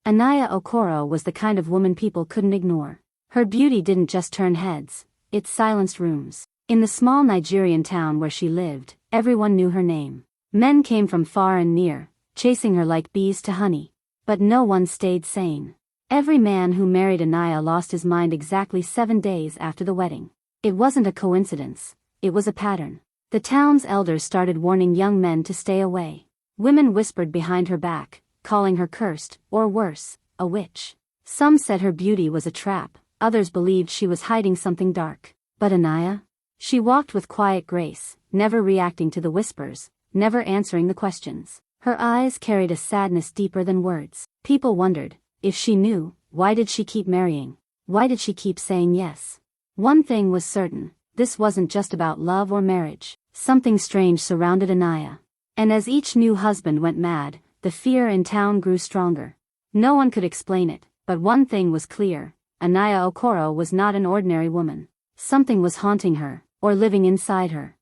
Anaya Okoro was the kind of woman people couldn't ignore. Her beauty didn't just turn heads, it silenced rooms. In the small Nigerian town where she lived, everyone knew her name. Men came from far and near, chasing her like bees to honey. But no one stayed sane. Every man who married Anaya lost his mind exactly 7 days after the wedding. It wasn't a coincidence, it was a pattern. The town's elders started warning young men to stay away. Women whispered behind her back, calling her cursed, or worse, a witch. Some said her beauty was a trap, others believed she was hiding something dark. But Anaya? She walked with quiet grace, never reacting to the whispers, never answering the questions. Her eyes carried a sadness deeper than words. People wondered, if she knew, why did she keep marrying? Why did she keep saying yes? One thing was certain, this wasn't just about love or marriage. Something strange surrounded Anaya. And as each new husband went mad, the fear in town grew stronger. No one could explain it, but one thing was clear, Anaya Okoro was not an ordinary woman. Something was haunting her, or living inside her.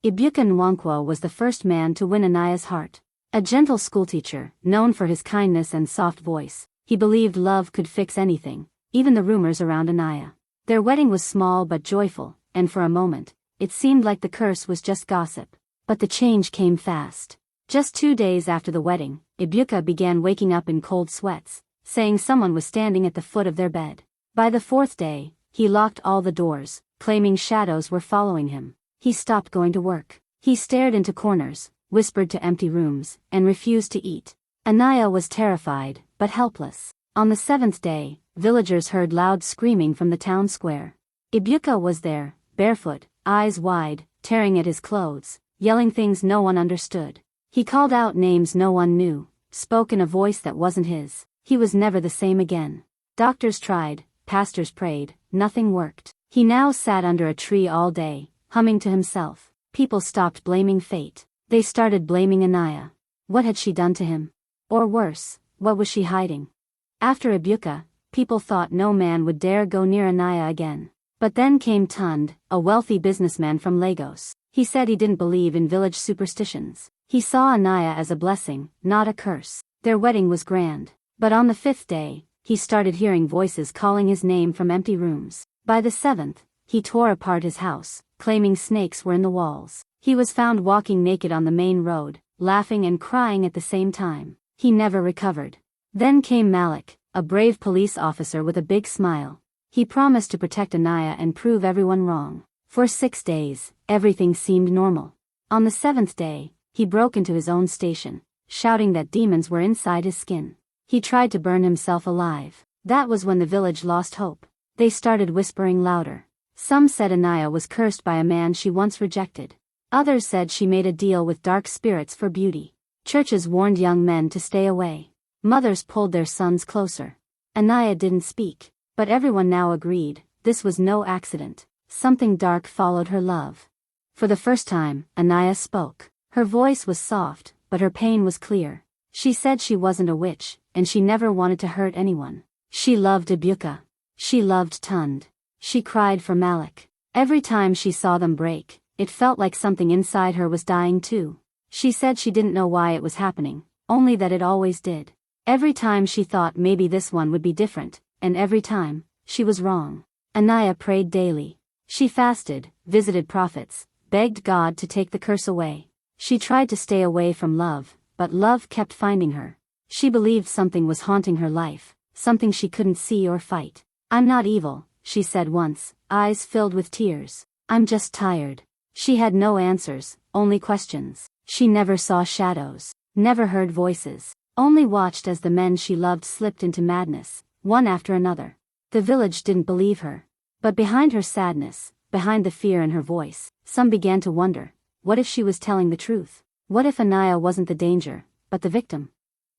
Ibuka Nwankwo was the first man to win Anaya's heart. A gentle schoolteacher, known for his kindness and soft voice, he believed love could fix anything, even the rumors around Anaya. Their wedding was small but joyful, and for a moment, it seemed like the curse was just gossip. But the change came fast. Just 2 days after the wedding, Ibuka began waking up in cold sweats, saying someone was standing at the foot of their bed. By the 4th day, he locked all the doors, claiming shadows were following him. He stopped going to work. He stared into corners, whispered to empty rooms, and refused to eat. Anaya was terrified, but helpless. On the 7th day, villagers heard loud screaming from the town square. Ibuka was there, barefoot, eyes wide, tearing at his clothes, yelling things no one understood. He called out names no one knew, spoke in a voice that wasn't his. He was never the same again. Doctors tried, pastors prayed, nothing worked. He now sat under a tree all day, humming to himself. People stopped blaming fate. They started blaming Anaya. What had she done to him? Or worse, what was she hiding? After Ibuka, people thought no man would dare go near Anaya again. But then came Tund, a wealthy businessman from Lagos. He said he didn't believe in village superstitions. He saw Anaya as a blessing, not a curse. Their wedding was grand. But on the 5th day, he started hearing voices calling his name from empty rooms. By the 7th, he tore apart his house, claiming snakes were in the walls. He was found walking naked on the main road, laughing and crying at the same time. He never recovered. Then came Malik, a brave police officer with a big smile. He promised to protect Anaya and prove everyone wrong. For 6 days, everything seemed normal. On the 7th day, he broke into his own station, shouting that demons were inside his skin. He tried to burn himself alive. That was when the village lost hope. They started whispering louder. Some said Anaya was cursed by a man she once rejected. Others said she made a deal with dark spirits for beauty. Churches warned young men to stay away. Mothers pulled their sons closer. Anaya didn't speak, but everyone now agreed, this was no accident. Something dark followed her love. For the first time, Anaya spoke. Her voice was soft, but her pain was clear. She said she wasn't a witch, and she never wanted to hurt anyone. She loved Ibuka. She loved Tund. She cried for Malik. Every time she saw them break, it felt like something inside her was dying too. She said she didn't know why it was happening, only that it always did. Every time she thought maybe this one would be different, and every time, she was wrong. Anaya prayed daily. She fasted, visited prophets, begged God to take the curse away. She tried to stay away from love, but love kept finding her. She believed something was haunting her life, something she couldn't see or fight. "I'm not evil," she said once, eyes filled with tears. "I'm just tired." She had no answers, only questions. She never saw shadows, never heard voices, only watched as the men she loved slipped into madness, one after another. The village didn't believe her. But behind her sadness, behind the fear in her voice, some began to wonder, what if she was telling the truth? What if Anaya wasn't the danger, but the victim?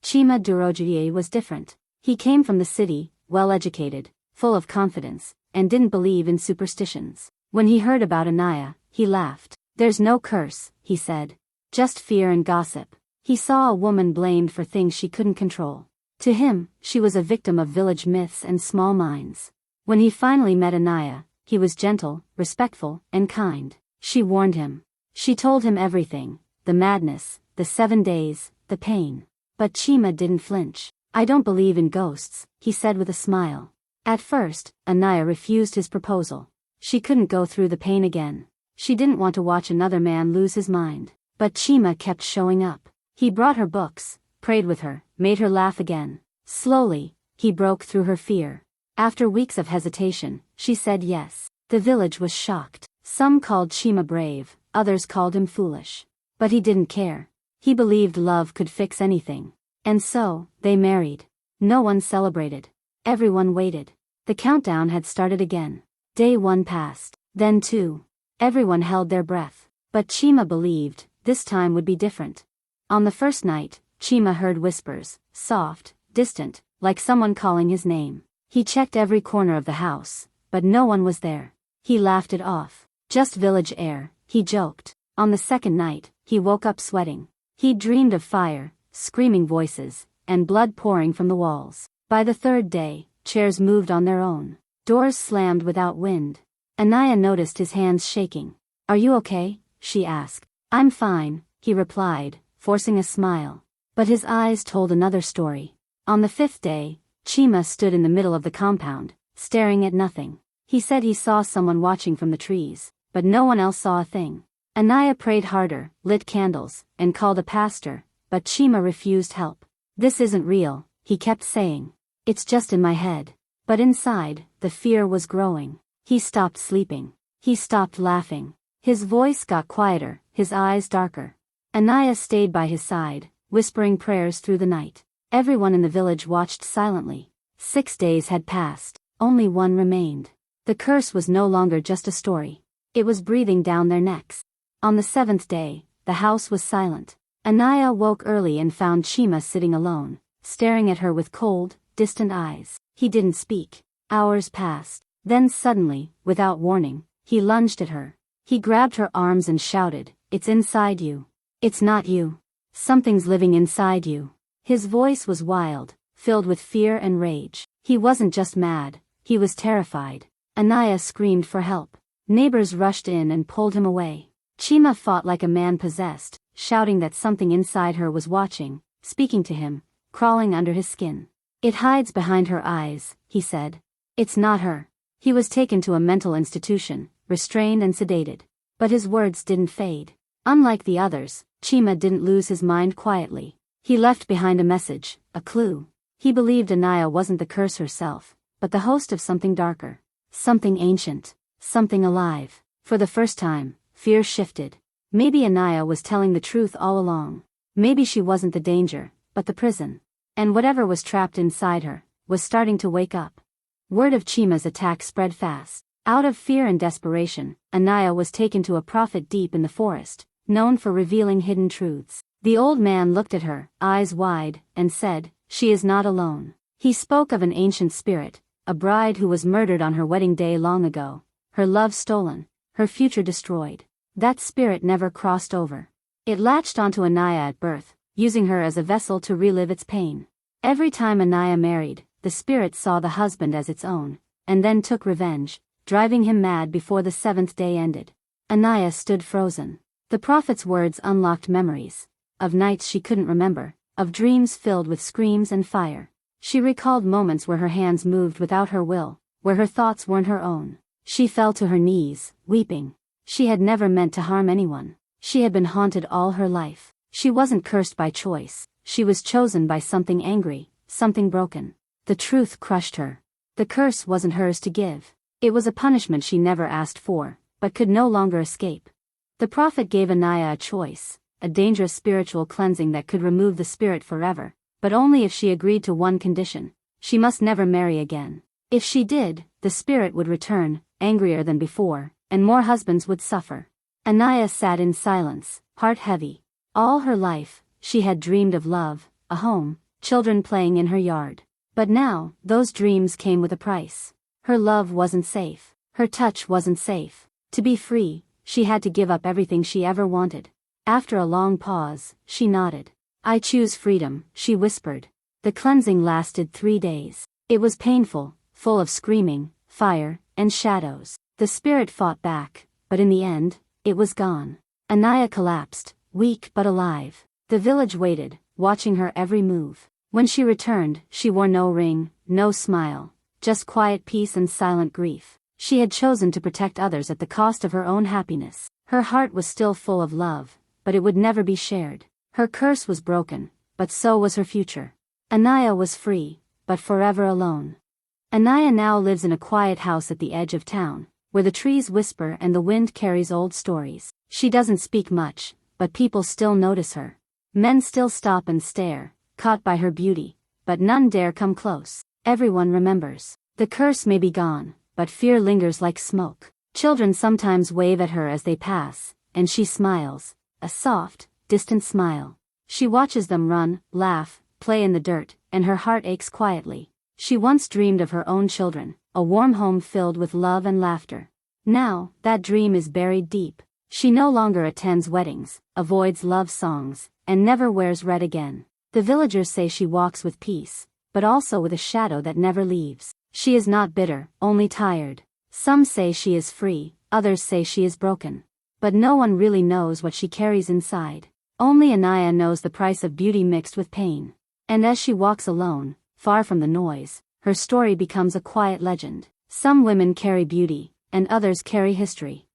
Chima Durojiye was different. He came from the city, well-educated, full of confidence, and didn't believe in superstitions. When he heard about Anaya, he laughed. "There's no curse," he said. "Just fear and gossip." He saw a woman blamed for things she couldn't control. To him, she was a victim of village myths and small minds. When he finally met Anaya, he was gentle, respectful, and kind. She warned him. She told him everything, the madness, the 7 days, the pain. But Chima didn't flinch. I don't believe in ghosts, he said with a smile. At first, Anaya refused his proposal. She couldn't go through the pain again. She didn't want to watch another man lose his mind. But Chima kept showing up. He brought her books, prayed with her, made her laugh again. Slowly, he broke through her fear. After weeks of hesitation, she said yes. The village was shocked. Some called Chima brave, others called him foolish. But he didn't care. He believed love could fix anything. And so, they married. No one celebrated. Everyone waited. The countdown had started again. Day 1 passed. Then 2. Everyone held their breath. But Chima believed this time would be different. On the first night, Chima heard whispers, soft, distant, like someone calling his name. He checked every corner of the house, but no one was there. He laughed it off. Just village air, he joked. On the second night, he woke up sweating. He dreamed of fire, screaming voices, and blood pouring from the walls. By the third day, chairs moved on their own. Doors slammed without wind. Anaya noticed his hands shaking. Are you okay? She asked. I'm fine, he replied, forcing a smile. But his eyes told another story. On the 5th day, Chima stood in the middle of the compound, staring at nothing. He said he saw someone watching from the trees, but no one else saw a thing. Anaya prayed harder, lit candles, and called a pastor, but Chima refused help. This isn't real, he kept saying. It's just in my head. But inside, the fear was growing. He stopped sleeping. He stopped laughing. His voice got quieter, his eyes darker. Anaya stayed by his side, whispering prayers through the night. Everyone in the village watched silently. 6 days had passed. Only one remained. The curse was no longer just a story. It was breathing down their necks. On the 7th day, the house was silent. Anaya woke early and found Chima sitting alone, staring at her with cold, distant eyes. He didn't speak. Hours passed. Then suddenly, without warning, he lunged at her. He grabbed her arms and shouted, "It's inside you. It's not you. Something's living inside you." His voice was wild, filled with fear and rage. He wasn't just mad, he was terrified. Anaya screamed for help. Neighbors rushed in and pulled him away. Chima fought like a man possessed, shouting that something inside her was watching, speaking to him, crawling under his skin. "It hides behind her eyes," he said. "It's not her." He was taken to a mental institution, restrained and sedated. But his words didn't fade. Unlike the others, Chima didn't lose his mind quietly. He left behind a message, a clue. He believed Anaya wasn't the curse herself, but the host of something darker. Something ancient. Something alive. For the first time, fear shifted. Maybe Anaya was telling the truth all along. Maybe she wasn't the danger, but the prison. And whatever was trapped inside her, was starting to wake up. Word of Chima's attack spread fast. Out of fear and desperation, Anaya was taken to a prophet deep in the forest, known for revealing hidden truths. The old man looked at her, eyes wide, and said, "She is not alone." He spoke of an ancient spirit, a bride who was murdered on her wedding day long ago, her love stolen, her future destroyed. That spirit never crossed over. It latched onto Anaya at birth, using her as a vessel to relive its pain. Every time Anaya married, the spirit saw the husband as its own, and then took revenge, driving him mad before the 7th day ended. Anaya stood frozen. The prophet's words unlocked memories. Of nights she couldn't remember, of dreams filled with screams and fire. She recalled moments where her hands moved without her will, where her thoughts weren't her own. She fell to her knees, weeping. She had never meant to harm anyone. She had been haunted all her life. She wasn't cursed by choice. She was chosen by something angry, something broken. The truth crushed her. The curse wasn't hers to give. It was a punishment she never asked for, but could no longer escape. The prophet gave Anaya a choice, a dangerous spiritual cleansing that could remove the spirit forever, but only if she agreed to one condition. She must never marry again. If she did, the spirit would return, angrier than before, and more husbands would suffer. Anaya sat in silence, heart heavy. All her life, she had dreamed of love, a home, children playing in her yard. But now, those dreams came with a price. Her love wasn't safe. Her touch wasn't safe. To be free, she had to give up everything she ever wanted. After a long pause, she nodded. "I choose freedom," she whispered. The cleansing lasted 3 days. It was painful, full of screaming, fire, and shadows. The spirit fought back, but in the end, it was gone. Anaya collapsed, weak but alive. The village waited, watching her every move. When she returned, she wore no ring, no smile, just quiet peace and silent grief. She had chosen to protect others at the cost of her own happiness. Her heart was still full of love, but it would never be shared. Her curse was broken, but so was her future. Anaya was free, but forever alone. Anaya now lives in a quiet house at the edge of town, where the trees whisper and the wind carries old stories. She doesn't speak much, but people still notice her. Men still stop and stare, caught by her beauty, but none dare come close. Everyone remembers. The curse may be gone, but fear lingers like smoke. Children sometimes wave at her as they pass, and she smiles, a soft, distant smile. She watches them run, laugh, play in the dirt, and her heart aches quietly. She once dreamed of her own children, a warm home filled with love and laughter. Now, that dream is buried deep. She no longer attends weddings, avoids love songs, and never wears red again. The villagers say she walks with peace, but also with a shadow that never leaves. She is not bitter, only tired. Some say she is free, others say she is broken. But no one really knows what she carries inside. Only Anaya knows the price of beauty mixed with pain. And as she walks alone, far from the noise, her story becomes a quiet legend. Some women carry beauty, and others carry history.